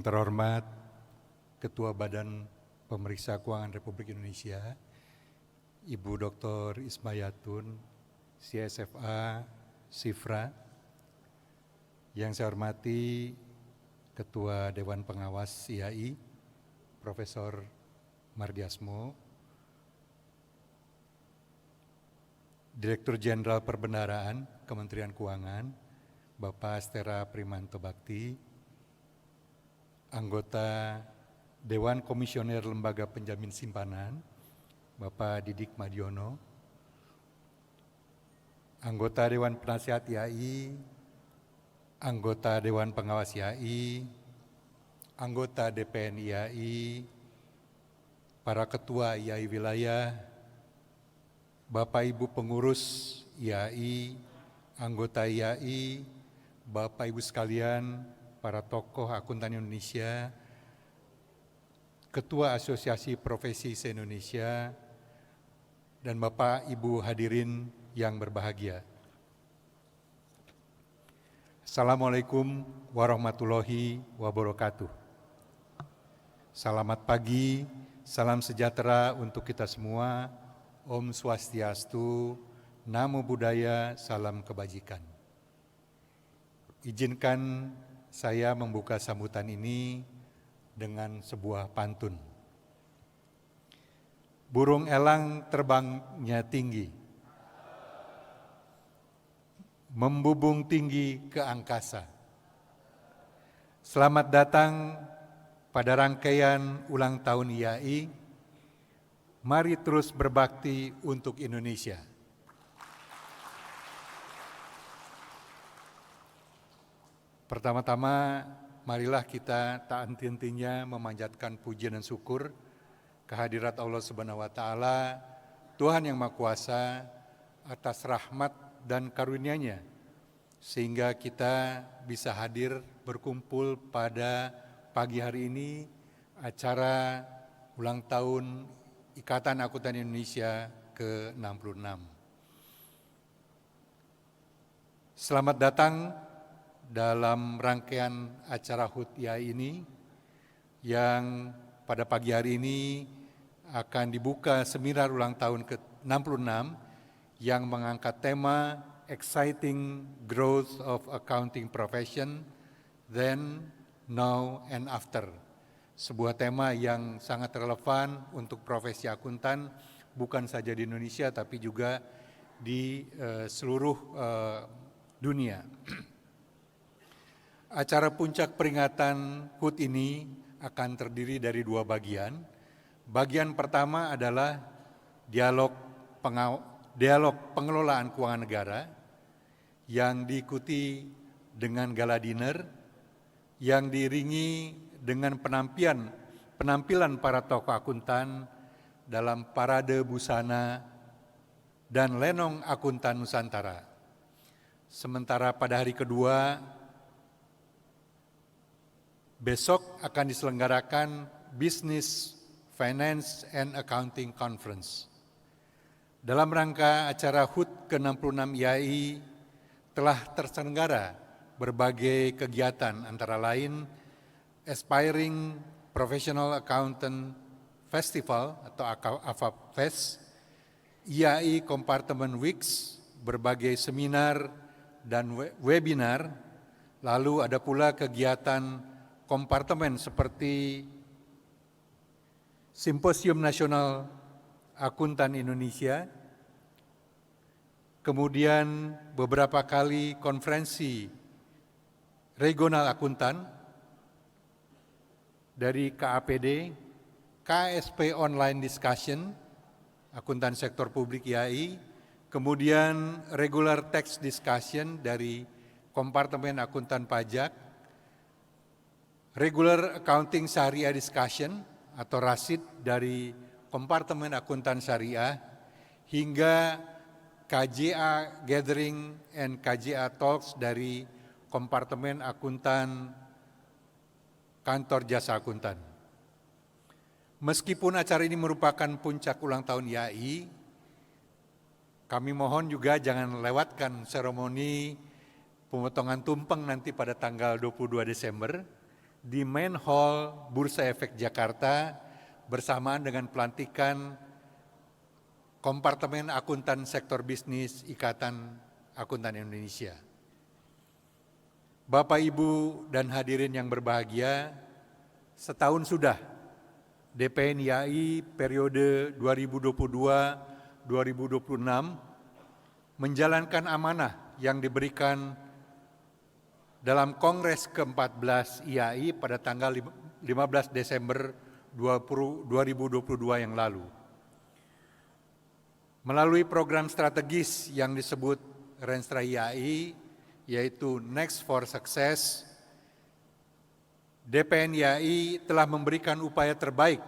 Yang terhormat Ketua Badan Pemeriksa Keuangan Republik Indonesia, Ibu Dr. Ismayatun, CSFA, Sifra. Yang saya hormati Ketua Dewan Pengawas IAI, Profesor Mardiasmo, Direktur Jenderal Perbendaharaan Kementerian Keuangan, Bapak Astera Primanto Bakti, anggota Dewan Komisioner Lembaga Penjamin Simpanan, Bapak Didik Madiono, anggota Dewan Penasihat IAI, anggota Dewan Pengawas IAI, anggota DPN IAI, para ketua IAI wilayah, Bapak Ibu pengurus IAI, anggota IAI, Bapak Ibu sekalian, para tokoh akuntan Indonesia, Ketua Asosiasi Profesi se-Indonesia, dan Bapak Ibu hadirin yang berbahagia. Assalamualaikum warahmatullahi wabarakatuh. Selamat pagi, salam sejahtera untuk kita semua. Om Swastiastu, Namo Buddhaya, salam kebajikan. Izinkan saya membuka sambutan ini dengan sebuah pantun. Burung elang terbangnya tinggi, membubung tinggi ke angkasa. Selamat datang pada rangkaian ulang tahun IAI. Mari terus berbakti untuk Indonesia. Pertama-tama, marilah kita tak henti-hentinya memanjatkan pujian dan syukur kehadirat Allah Subhanahu wa Ta'ala, Tuhan yang Maha Kuasa, atas rahmat dan karunia-Nya, sehingga kita bisa hadir berkumpul pada pagi hari ini acara ulang tahun Ikatan Akuntan Indonesia ke-66. Selamat datang dalam rangkaian acara HUT IAI ini yang pada pagi hari ini akan dibuka seminar ulang tahun ke-66 yang mengangkat tema Exciting Growth of Accounting Profession, Then, Now, and After. Sebuah tema yang sangat relevan untuk profesi akuntan bukan saja di Indonesia tapi juga di seluruh dunia. Acara puncak peringatan HUT ini akan terdiri dari dua bagian. Bagian pertama adalah dialog pengelolaan keuangan negara yang diikuti dengan gala dinner yang diiringi dengan penampilan para tokoh akuntan dalam parade busana dan lenong akuntan Nusantara. Sementara pada hari kedua, besok akan diselenggarakan Business, Finance, and Accounting Conference. Dalam rangka acara HUT ke-66 IAI telah terselenggara berbagai kegiatan antara lain Aspiring Professional Accountant Festival atau AFAP Fest, IAI Compartment Weeks, berbagai seminar dan webinar, lalu ada pula kegiatan kompartemen seperti Simposium Nasional Akuntan Indonesia, kemudian beberapa kali konferensi regional akuntan dari KAPD, KSP Online Discussion, Akuntan Sektor Publik IAI, kemudian Regular Tax Discussion dari Kompartemen Akuntan Pajak, Regular Accounting Syariah Discussion atau RASID dari Kompartemen Akuntan Syariah, hingga KJA Gathering and KJA Talks dari Kompartemen Akuntan Kantor Jasa Akuntan. Meskipun acara ini merupakan puncak ulang tahun IAI, kami mohon juga jangan lewatkan seremoni pemotongan tumpeng nanti pada tanggal 22 Desember, di Main Hall Bursa Efek Jakarta bersamaan dengan pelantikan Kompartemen Akuntan Sektor Bisnis Ikatan Akuntan Indonesia. Bapak, Ibu, dan hadirin yang berbahagia, setahun sudah DPN YAI periode 2022-2026 menjalankan amanah yang diberikan dalam Kongres ke-14 IAI pada tanggal 15 Desember 2022 yang lalu. Melalui program strategis yang disebut Renstra IAI, yaitu Next for Success, DPN YAI telah memberikan upaya terbaik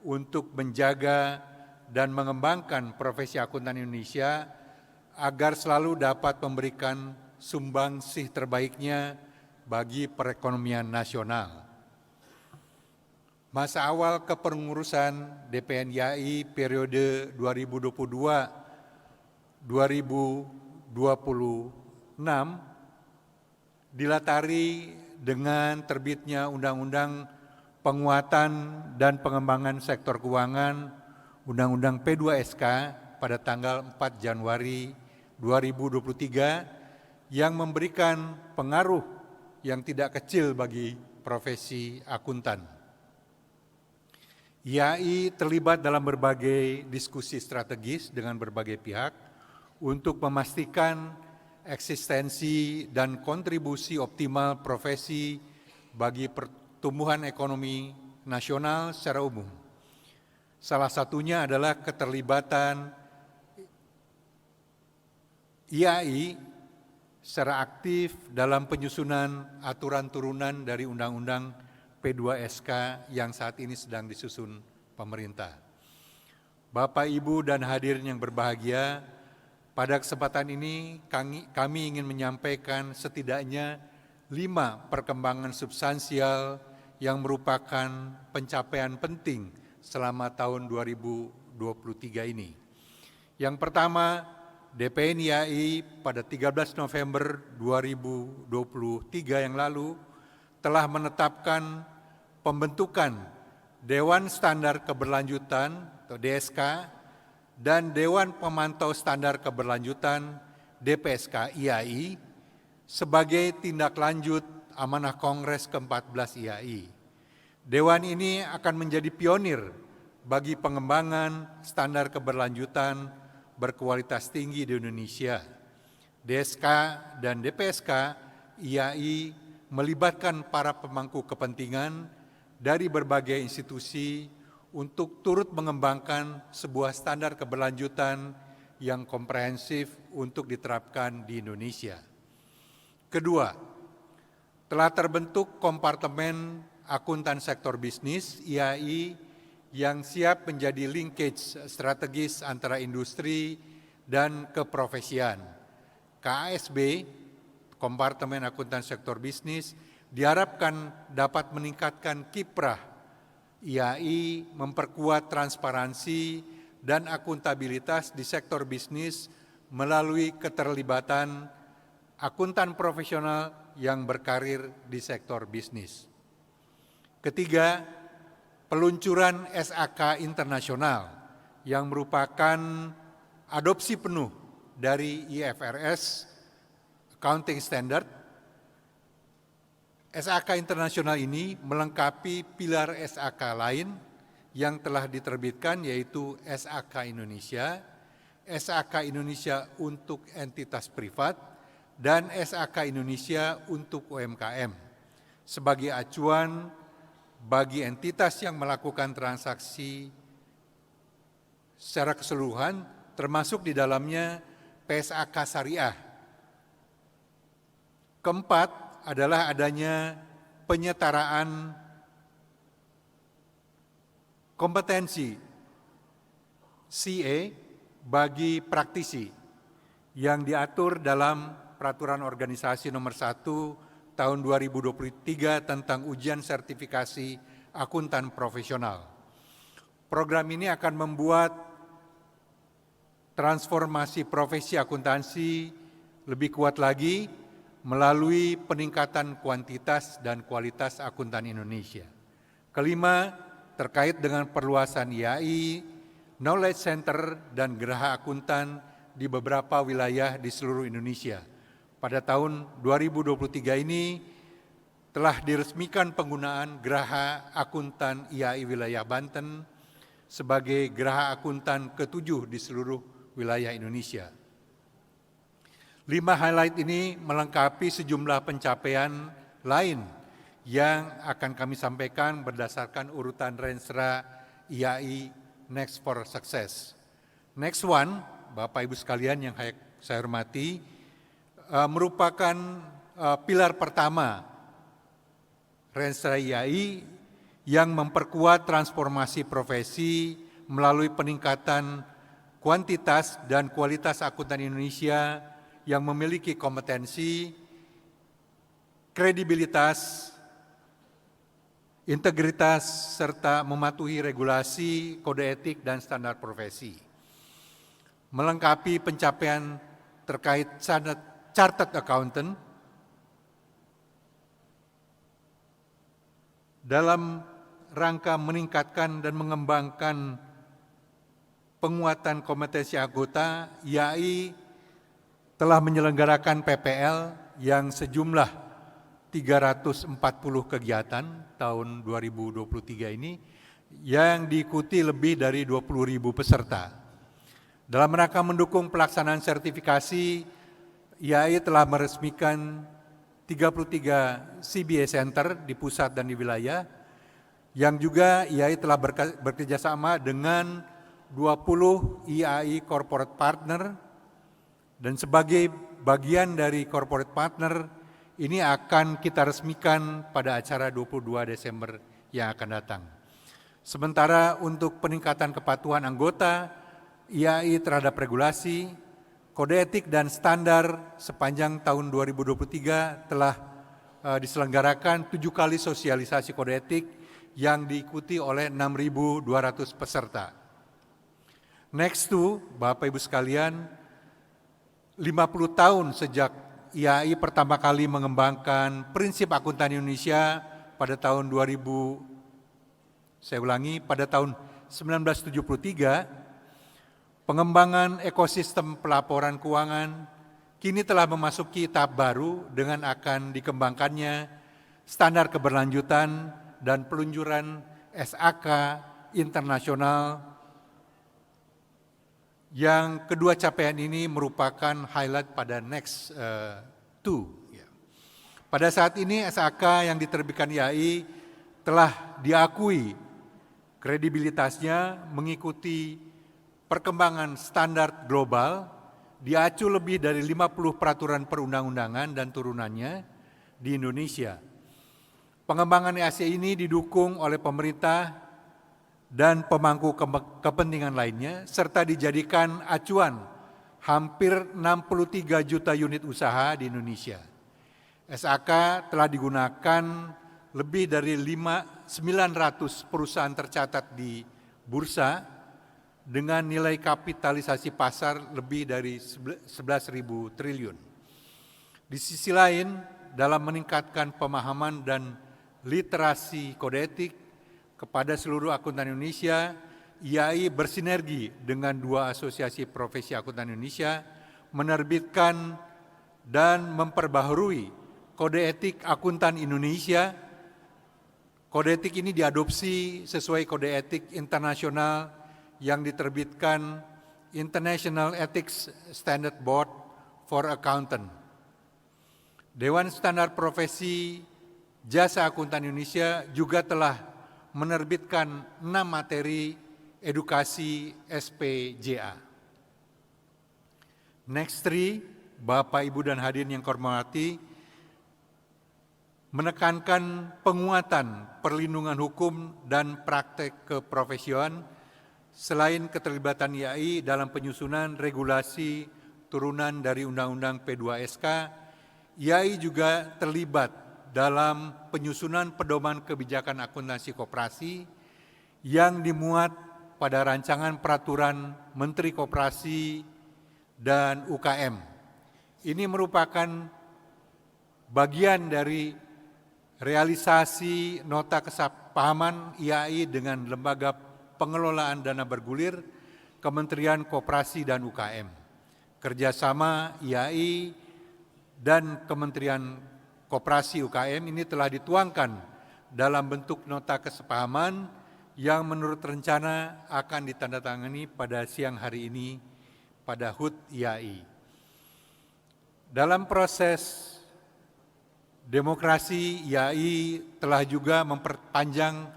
untuk menjaga dan mengembangkan profesi akuntan Indonesia agar selalu dapat memberikan sumbangsih terbaiknya bagi perekonomian nasional. Masa awal kepengurusan DPN YAI periode 2022-2026 dilatari dengan terbitnya Undang-Undang Penguatan dan Pengembangan Sektor Keuangan Undang-Undang P2SK pada tanggal 4 Januari 2023 yang memberikan pengaruh yang tidak kecil bagi profesi akuntan. YAI terlibat dalam berbagai diskusi strategis dengan berbagai pihak untuk memastikan eksistensi dan kontribusi optimal profesi bagi pertumbuhan ekonomi nasional secara umum. Salah satunya adalah keterlibatan YAI secara aktif dalam penyusunan aturan turunan dari Undang-Undang P2SK yang saat ini sedang disusun pemerintah. Bapak, Ibu, dan hadirin yang berbahagia, pada kesempatan ini kami ingin menyampaikan setidaknya 5 perkembangan substansial yang merupakan pencapaian penting selama tahun 2023 ini. Yang pertama, DPN YAI pada 13 November 2023 yang lalu telah menetapkan pembentukan Dewan Standar Keberlanjutan atau DSK dan Dewan Pemantau Standar Keberlanjutan DPSK IAI sebagai tindak lanjut amanah Kongres ke-14 IAI. Dewan ini akan menjadi pionir bagi pengembangan standar keberlanjutan berkualitas tinggi di Indonesia. DSK dan DPSK IAI melibatkan para pemangku kepentingan dari berbagai institusi untuk turut mengembangkan sebuah standar keberlanjutan yang komprehensif untuk diterapkan di Indonesia. Kedua, telah terbentuk Kompartemen Akuntan Sektor Bisnis IAI yang siap menjadi linkage strategis antara industri dan keprofesian. KASB, Kompartemen Akuntan Sektor Bisnis, diharapkan dapat meningkatkan kiprah IAI, memperkuat transparansi dan akuntabilitas di sektor bisnis melalui keterlibatan akuntan profesional yang berkarir di sektor bisnis. Ketiga, peluncuran SAK internasional yang merupakan adopsi penuh dari IFRS Accounting Standard. SAK internasional ini melengkapi pilar SAK lain yang telah diterbitkan, yaitu SAK Indonesia, SAK Indonesia untuk entitas privat, dan SAK Indonesia untuk UMKM sebagai acuan bagi entitas yang melakukan transaksi secara keseluruhan, termasuk di dalamnya PSAK Syariah. Keempat adalah adanya penyetaraan kompetensi CA bagi praktisi yang diatur dalam Peraturan Organisasi Nomor 1 Tahun 2023 tentang ujian sertifikasi akuntan profesional. Program ini akan membuat transformasi profesi akuntansi lebih kuat lagi melalui peningkatan kuantitas dan kualitas akuntan Indonesia. Kelima, terkait dengan perluasan IAI, Knowledge Center dan Geraha Akuntan di beberapa wilayah di seluruh Indonesia. Pada tahun 2023 ini telah diresmikan penggunaan Geraha Akuntan IAI wilayah Banten sebagai Geraha Akuntan ke-7 di seluruh wilayah Indonesia. 5 highlight ini melengkapi sejumlah pencapaian lain yang akan kami sampaikan berdasarkan urutan Renstra IAI Next for Success. Next one, Bapak Ibu sekalian yang saya hormati, merupakan pilar pertama Renstra IAI yang memperkuat transformasi profesi melalui peningkatan kuantitas dan kualitas akuntan Indonesia yang memiliki kompetensi, kredibilitas, integritas, serta mematuhi regulasi, kode etik, dan standar profesi. Melengkapi pencapaian terkait Chartered Accountant dalam rangka meningkatkan dan mengembangkan penguatan kompetensi anggota, IAI telah menyelenggarakan PPL yang sejumlah 340 kegiatan tahun 2023 ini yang diikuti lebih dari 20.000 peserta. Dalam rangka mendukung pelaksanaan sertifikasi, IAI telah meresmikan 33 CBA Center di pusat dan di wilayah, yang juga IAI telah bekerjasama dengan 20 IAI Corporate Partner, dan sebagai bagian dari Corporate Partner, ini akan kita resmikan pada acara 22 Desember yang akan datang. Sementara untuk peningkatan kepatuhan anggota, IAI terhadap regulasi, kode etik dan standar sepanjang tahun 2023 telah diselenggarakan 7 kali sosialisasi kode etik yang diikuti oleh 6.200 peserta. Next to, Bapak Ibu sekalian, 50 tahun sejak IAI pertama kali mengembangkan prinsip akuntan Indonesia pada tahun pada tahun 1973, pengembangan ekosistem pelaporan keuangan kini telah memasuki tahap baru dengan akan dikembangkannya standar keberlanjutan dan peluncuran SAK internasional, yang kedua capaian ini merupakan highlight pada next two. Pada saat ini SAK yang diterbitkan IAI telah diakui kredibilitasnya mengikuti perkembangan standar global, diacu lebih dari 50 peraturan perundang-undangan dan turunannya di Indonesia. Pengembangan IAC ini didukung oleh pemerintah dan pemangku kepentingan lainnya, serta dijadikan acuan hampir 63 juta unit usaha di Indonesia. SAK telah digunakan lebih dari 900 perusahaan tercatat di bursa dengan nilai kapitalisasi pasar lebih dari 11.000 triliun. Di sisi lain, dalam meningkatkan pemahaman dan literasi kode etik kepada seluruh akuntan Indonesia, IAI bersinergi dengan 2 asosiasi profesi akuntan Indonesia menerbitkan dan memperbaharui kode etik akuntan Indonesia. Kode etik ini diadopsi sesuai kode etik internasional yang diterbitkan International Ethics Standard Board for Accountant. Dewan Standar Profesi Jasa Akuntan Indonesia juga telah menerbitkan 6 materi edukasi SPJA. Next 3, Bapak, Ibu, dan hadirin yang kami hormati, menekankan penguatan perlindungan hukum dan praktek keprofesian selain keterlibatan IAI dalam penyusunan regulasi turunan dari Undang-Undang P2SK, IAI juga terlibat dalam penyusunan pedoman kebijakan akuntansi koperasi yang dimuat pada rancangan peraturan Menteri Koperasi dan UKM. Ini merupakan bagian dari realisasi nota kesepahaman IAI dengan Lembaga Pengelolaan Dana Bergulir, Kementerian Koperasi dan UKM. Kerjasama IAI dan Kementerian Koperasi UKM ini telah dituangkan dalam bentuk nota kesepahaman yang menurut rencana akan ditandatangani pada siang hari ini pada HUT IAI. Dalam proses demokrasi, IAI telah juga memperpanjang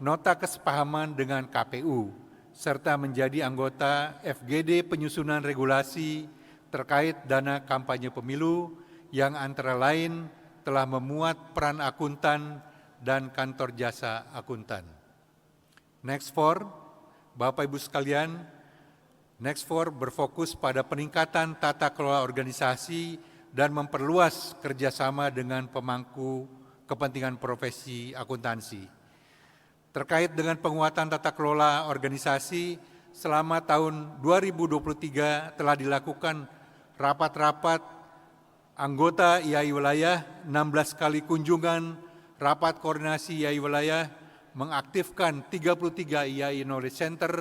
nota kesepahaman dengan KPU, serta menjadi anggota FGD penyusunan regulasi terkait dana kampanye pemilu yang antara lain telah memuat peran akuntan dan kantor jasa akuntan. Next 4, Bapak Ibu sekalian, Next 4 berfokus pada peningkatan tata kelola organisasi dan memperluas kerjasama dengan pemangku kepentingan profesi akuntansi. Terkait dengan penguatan tata kelola organisasi, selama tahun 2023 telah dilakukan rapat-rapat anggota IAI wilayah, 16 kali kunjungan, rapat koordinasi IAI wilayah, mengaktifkan 33 IAI Knowledge Center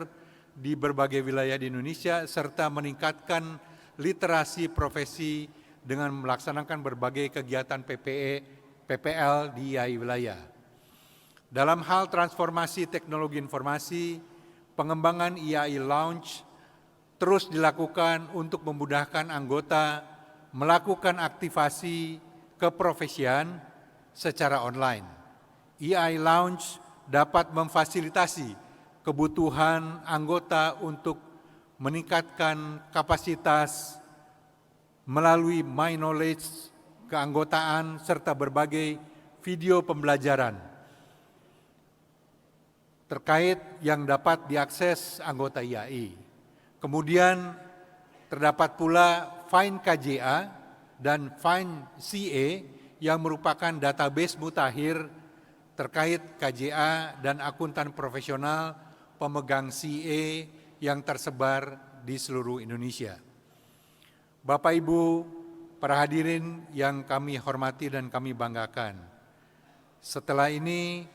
di berbagai wilayah di Indonesia, serta meningkatkan literasi profesi dengan melaksanakan berbagai kegiatan PPL di IAI wilayah. Dalam hal transformasi teknologi informasi, pengembangan IAI Lounge terus dilakukan untuk memudahkan anggota melakukan aktivasi keprofesian secara online. IAI Lounge dapat memfasilitasi kebutuhan anggota untuk meningkatkan kapasitas melalui My Knowledge, keanggotaan, serta berbagai video pembelajaran terkait yang dapat diakses anggota IAI. Kemudian terdapat pula Find KJA dan Find CA yang merupakan database mutakhir terkait KJA dan akuntan profesional pemegang CA yang tersebar di seluruh Indonesia. Bapak Ibu, para hadirin yang kami hormati dan kami banggakan, setelah ini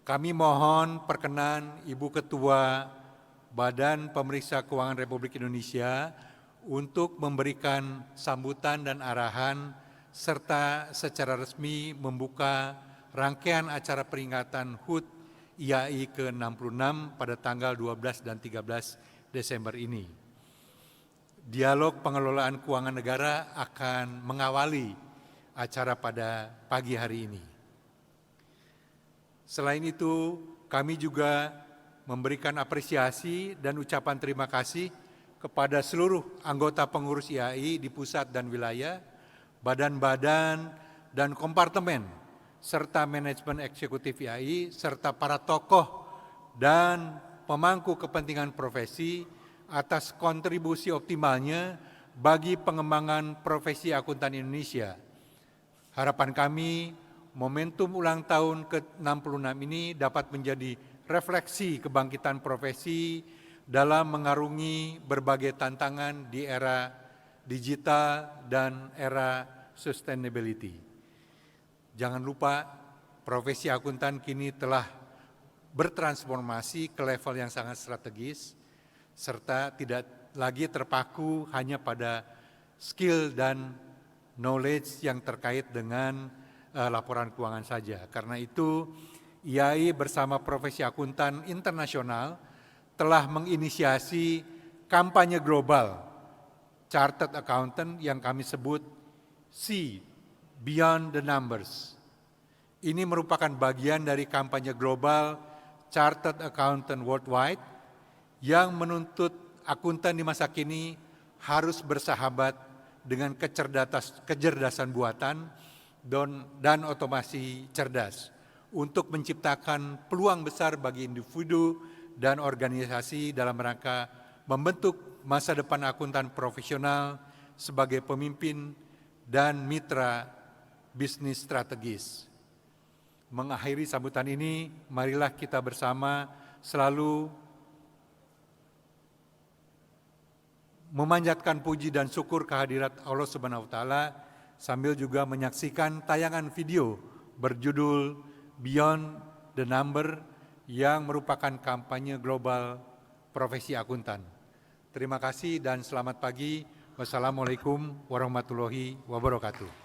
kami mohon perkenan Ibu Ketua Badan Pemeriksa Keuangan Republik Indonesia untuk memberikan sambutan dan arahan serta secara resmi membuka rangkaian acara peringatan HUT IAI ke-66 pada tanggal 12 dan 13 Desember ini. Dialog pengelolaan keuangan negara akan mengawali acara pada pagi hari ini. Selain itu, kami juga memberikan apresiasi dan ucapan terima kasih kepada seluruh anggota pengurus IAI di pusat dan wilayah, badan-badan dan kompartemen, serta manajemen eksekutif IAI, serta para tokoh dan pemangku kepentingan profesi atas kontribusi optimalnya bagi pengembangan profesi akuntan Indonesia. Harapan kami, momentum ulang tahun ke-66 ini dapat menjadi refleksi kebangkitan profesi dalam mengarungi berbagai tantangan di era digital dan era sustainability. Jangan lupa, profesi akuntan kini telah bertransformasi ke level yang sangat strategis, serta tidak lagi terpaku hanya pada skill dan knowledge yang terkait dengan laporan keuangan saja. Karena itu, IAI bersama Profesi Akuntan Internasional telah menginisiasi kampanye global Chartered Accountant yang kami sebut C, Beyond the Numbers. Ini merupakan bagian dari kampanye global Chartered Accountant Worldwide yang menuntut akuntan di masa kini harus bersahabat dengan kecerdasan buatan dan otomasi cerdas untuk menciptakan peluang besar bagi individu dan organisasi dalam rangka membentuk masa depan akuntan profesional sebagai pemimpin dan mitra bisnis strategis. Mengakhiri sambutan ini, marilah kita bersama selalu memanjatkan puji dan syukur kehadirat Allah Subhanahu wa taala sambil juga menyaksikan tayangan video berjudul Beyond the Number yang merupakan kampanye global profesi akuntan. Terima kasih dan selamat pagi. Wassalamualaikum warahmatullahi wabarakatuh.